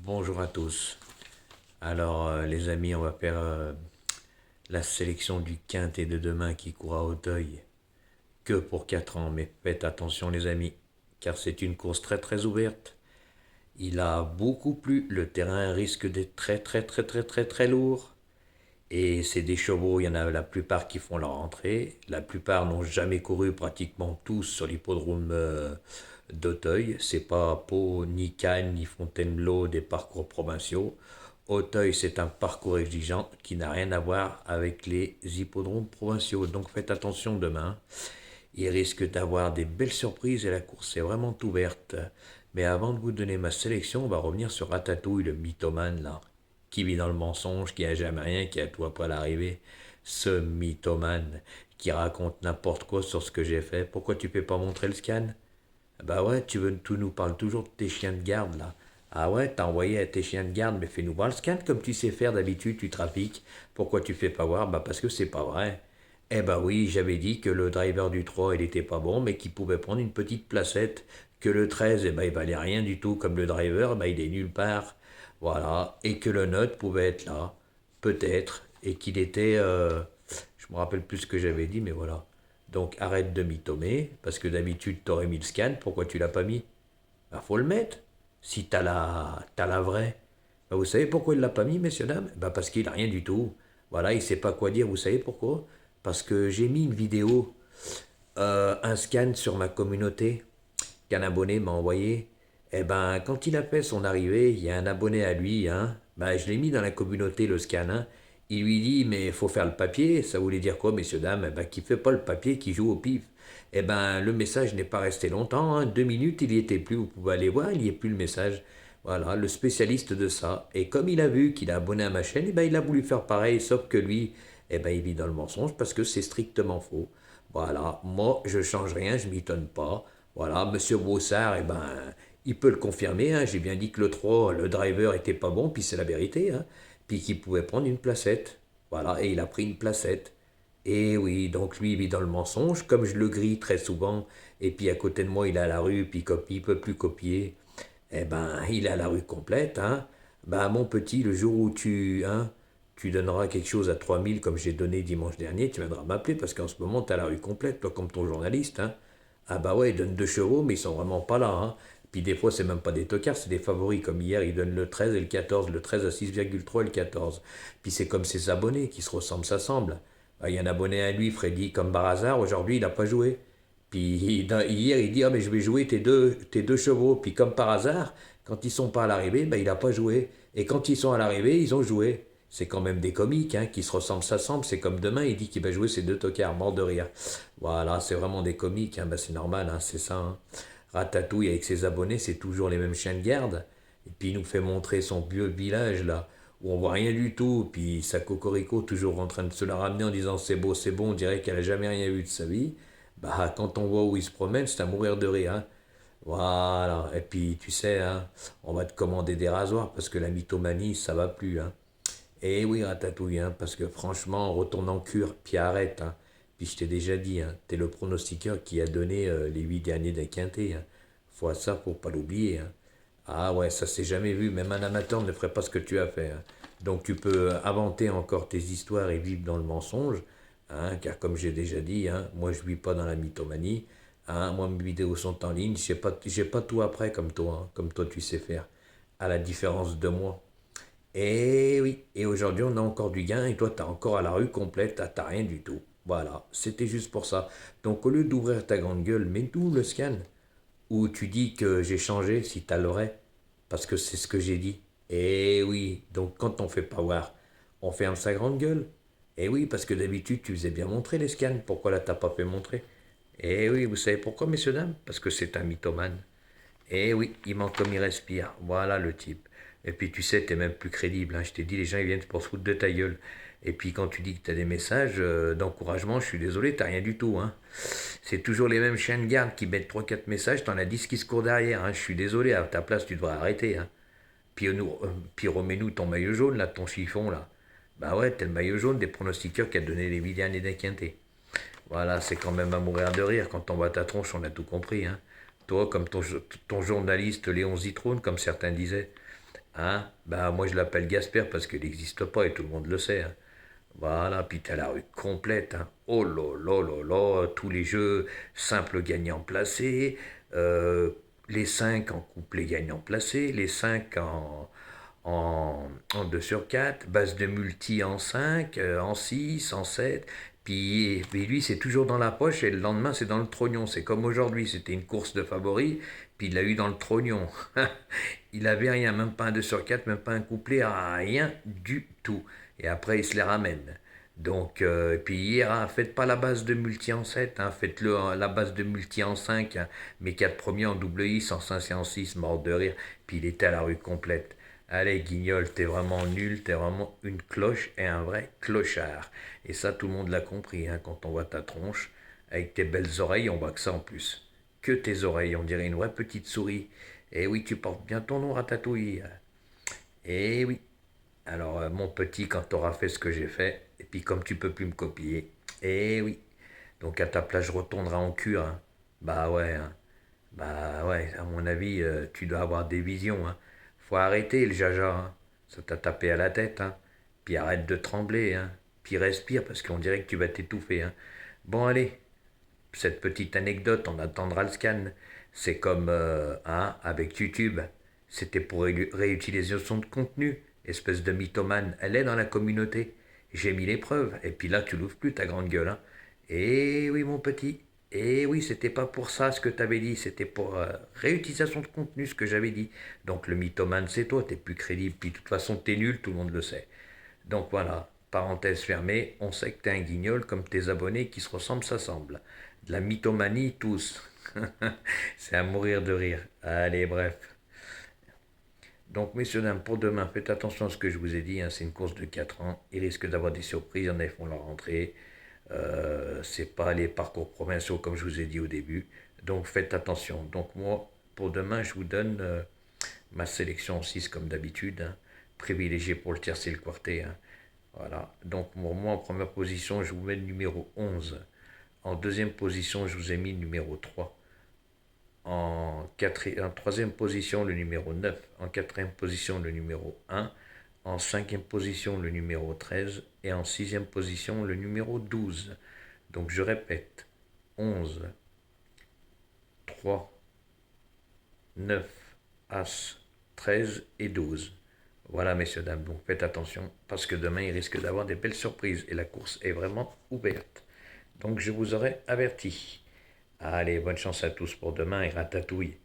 Bonjour à tous. Alors, les amis, on va faire la sélection du quintet de demain qui court à Auteuil. Que pour 4 ans, mais faites attention les amis, car c'est une course très très ouverte. Il a beaucoup plu, le terrain risque d'être très très très très très très lourd. Et c'est des chevaux, il y en a la plupart qui font leur entrée. La plupart n'ont jamais couru, pratiquement tous, sur l'hippodrome d'Auteuil. C'est pas Pau, ni Cannes, ni Fontainebleau, des parcours provinciaux. Auteuil, c'est un parcours exigeant qui n'a rien à voir avec les hippodromes provinciaux. Donc faites attention demain. Il risque d'avoir des belles surprises et la course est vraiment ouverte. Mais avant de vous donner ma sélection, on va revenir sur Ratatouille, le mythomane là, qui vit dans le mensonge, qui a jamais rien, qui a tout après l'arrivée. Ce mythomane qui raconte n'importe quoi sur ce que j'ai fait. Pourquoi tu peux pas montrer le scan? Bah ouais, tu nous parles toujours de tes chiens de garde là. Ah ouais, t'as envoyé à tes chiens de garde, mais fais-nous voir le scan comme tu sais faire d'habitude, tu trafiques. Pourquoi tu fais pas voir? Bah parce que c'est pas vrai. Eh bah oui, j'avais dit que le driver du 3 il était pas bon, mais qu'il pouvait prendre une petite placette. Que le 13, eh ben, il valait rien du tout, comme le driver, bah, il est nulle part. Voilà. Et que le note pouvait être là, peut-être, et qu'il était. Je me rappelle plus ce que j'avais dit, mais voilà. Donc arrête de mythomer, parce que d'habitude t'aurais mis le scan, pourquoi tu l'as pas mis? Bah faut le mettre, si t'as la vraie. Bah, vous savez pourquoi il l'a pas mis, messieurs, dames? Bah parce qu'il a rien du tout. Voilà, il sait pas quoi dire, vous savez pourquoi? Parce que j'ai mis une vidéo, un scan sur ma communauté, qu'un abonné m'a envoyé. Eh ben, quand il a fait son arrivée, il y a un abonné à lui, hein. Ben, je l'ai mis dans la communauté, le scan, hein. Il lui dit, mais il faut faire le papier. Ça voulait dire quoi, messieurs, dames? Eh ben, qui fait pas le papier, qui joue au pif. Eh ben, le message n'est pas resté longtemps, hein. 2 minutes, il y était plus. Vous pouvez aller voir, il n'y est plus le message. Voilà, le spécialiste de ça. Et comme il a vu qu'il a abonné à ma chaîne, eh ben, il a voulu faire pareil, sauf que lui, eh ben, il vit dans le mensonge parce que c'est strictement faux. Voilà, moi, je change rien, je m'étonne pas. Voilà, Monsieur Brossard, eh ben, il peut le confirmer, hein. J'ai bien dit que le 3, le driver était pas bon, puis c'est la vérité, hein. Puis qu'il pouvait prendre une placette. Voilà, et il a pris une placette. Et oui, donc lui, il vit dans le mensonge, comme je le grille très souvent, et puis à côté de moi, il est à la rue, puis copie, il peut plus copier. Eh ben, il est à la rue complète, hein. Ben, mon petit, le jour où tu donneras quelque chose à 3 000 comme j'ai donné dimanche dernier, tu viendras m'appeler, parce qu'en ce moment, tu as la rue complète, toi, comme ton journaliste, hein. Ah bah ouais, ils donnent 2 chevaux, mais ils sont vraiment pas là, hein. Puis des fois, c'est même pas des tocards, c'est des favoris. Comme hier, ils donnent le 13 et le 14, le 13 à 6,3 et le 14. Puis c'est comme ses abonnés qui se ressemblent, s'assemblent. Bah, il y a un abonné à lui, Freddy, comme par hasard, aujourd'hui, il n'a pas joué. Puis hier, il dit, ah mais je vais jouer tes deux chevaux. Puis comme par hasard, quand ils sont pas à l'arrivée, bah, il n'a pas joué. Et quand ils sont à l'arrivée, ils ont joué. C'est quand même des comiques, hein, qui se ressemblent, s'assemblent. C'est comme demain, il dit qu'il va jouer ses deux tocards, mort de rire. Voilà, c'est vraiment des comiques, hein, bah, c'est normal, hein, c'est ça, hein. Ratatouille avec ses abonnés, c'est toujours les mêmes chiens de garde. Et puis il nous fait montrer son vieux village là, où on voit rien du tout. Puis sa cocorico toujours en train de se la ramener en disant c'est beau, c'est bon, on dirait qu'elle a jamais rien vu de sa vie. Bah quand on voit où il se promène, c'est à mourir de rire, hein. Voilà. Et puis tu sais, hein, on va te commander des rasoirs parce que la mythomanie, ça va plus, hein. Eh oui, Ratatouille, hein, parce que franchement, retourne en cure, puis arrête, hein. Puis je t'ai déjà dit, hein, t'es le pronostiqueur qui a donné les 8 derniers d'un quintet, hein. Faut pas l'oublier, hein. Ah ouais, ça s'est jamais vu, même un amateur ne ferait pas ce que tu as fait, hein. Donc tu peux inventer encore tes histoires et vivre dans le mensonge, hein, car comme j'ai déjà dit, hein, moi je vis pas dans la mythomanie, hein, moi mes vidéos sont en ligne, j'ai pas tout après comme toi, hein, comme toi tu sais faire, à la différence de moi. Et oui, et aujourd'hui on a encore du gain et toi t'as encore à la rue complète, t'as rien du tout. Voilà, c'était juste pour ça. Donc au lieu d'ouvrir ta grande gueule, mets-nous le scan. Ou tu dis que j'ai changé si t'as l'aurais, parce que c'est ce que j'ai dit. Et oui, donc quand on fait pas voir, on ferme sa grande gueule. Et oui, parce que d'habitude tu faisais bien montrer les scans, pourquoi là t'as pas fait montrer? Et oui, vous savez pourquoi, messieurs, dames? Parce que c'est un mythomane. Eh oui, il manque comme il respire. Voilà le type. Et puis tu sais, t'es même plus crédible, hein. Je t'ai dit, les gens ils viennent pour se foutre de ta gueule. Et puis quand tu dis que t'as des messages d'encouragement, je suis désolé, t'as rien du tout, hein. C'est toujours les mêmes chiens de garde qui mettent trois quatre messages, t'en as 10 qui se courent derrière, hein. Je suis désolé, à ta place tu devrais arrêter, hein. Puis remets-nous ton maillot jaune, là, ton chiffon, là. Bah ouais, t'es le maillot jaune des pronostiqueurs qui a donné les 8 derniers d'un quintet. Voilà, c'est quand même à mourir de rire. Quand on voit ta tronche, on a tout compris, hein. Toi, comme ton journaliste Léon Zitrone, comme certains disaient. Hein? Bah, moi, je l'appelle Gasper parce qu'il n'existe pas et tout le monde le sait. Hein. Voilà, puis t'as la rue complète. Hein. Oh là là là là, tous les jeux simples gagnants placés, euh, les 5 en couplet gagnants placés, les 5 en 2 sur 4, base de multi en 5, en 6, en 7. Puis lui, c'est toujours dans la poche et le lendemain, c'est dans le trognon. C'est comme aujourd'hui, c'était une course de favoris, puis il l'a eu dans le trognon. Il avait rien, même pas un 2 sur 4, même pas un couplet, rien du tout. Et après, il se les ramène. Donc, puis hier, hein, faites pas la base de multi en 7, hein, faites-le la base de multi en 5, hein, mes 4 premiers en double I, en 5 et en 6, mort de rire, puis il était à la rue complète. Allez, Guignol, t'es vraiment nul, t'es vraiment une cloche et un vrai clochard. Et ça, tout le monde l'a compris, hein, quand on voit ta tronche, avec tes belles oreilles, on voit que ça en plus. Que tes oreilles, on dirait une vraie petite souris. Et oui, tu portes bien ton nom, Ratatouille. Et oui. Alors, mon petit, quand t'auras fait ce que j'ai fait, et puis comme tu peux plus me copier, et oui. Donc à ta place, je retournerai en cure. Hein. Bah ouais, hein. Bah ouais, à mon avis, tu dois avoir des visions. Hein. Faut arrêter le jaja. Hein. Ça t'a tapé à la tête. Hein. Puis arrête de trembler. Hein. Puis respire parce qu'on dirait que tu vas t'étouffer. Hein. Bon, allez, cette petite anecdote, on attendra le scan. C'est comme hein, avec YouTube. C'était pour réutilisation de contenu. Espèce de mythomane. Elle est dans la communauté. J'ai mis les preuves. Et puis là, tu l'ouvres plus ta grande gueule. Hein. Eh oui, mon petit. Eh oui, c'était pas pour ça ce que t'avais dit. C'était pour réutilisation de contenu ce que j'avais dit. Donc le mythomane, c'est toi. T'es plus crédible. Puis de toute façon, t'es nul. Tout le monde le sait. Donc voilà, parenthèse fermée, on sait que t'es un guignol comme tes abonnés qui se ressemblent s'assemblent. De la mythomanie tous. C'est à mourir de rire. Allez, bref. Donc, messieurs, dames, pour demain, faites attention à ce que je vous ai dit. Hein, c'est une course de 4 ans. Il risque d'avoir des surprises. Il y en a qui font leur rentrée. C'est pas les parcours provinciaux comme je vous ai dit au début. Donc, faites attention. Donc, moi, pour demain, je vous donne ma sélection 6 comme d'habitude. Hein, privilégié pour le tiercé et le quarté. Hein. Voilà. Donc, pour moi, en première position, je vous mets le numéro 11. En deuxième position, je vous ai mis le numéro 3. En troisième position, le numéro 9. En quatrième position, le numéro 1. En cinquième position, le numéro 13. Et en sixième position, le numéro 12. Donc, je répète. 11, 3, 9, As, 13 et 12. Voilà, messieurs, dames, donc faites attention, parce que demain, il risque d'avoir des belles surprises, et la course est vraiment ouverte. Donc, je vous aurai averti. Allez, bonne chance à tous pour demain, et ratatouille.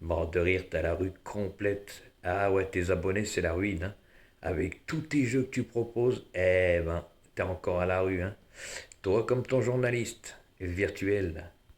Mort de rire, t'as la rue complète. Ah ouais, tes abonnés, c'est la ruine, hein. Avec tous tes jeux que tu proposes, eh ben, t'es encore à la rue, hein. Toi comme ton journaliste, virtuel.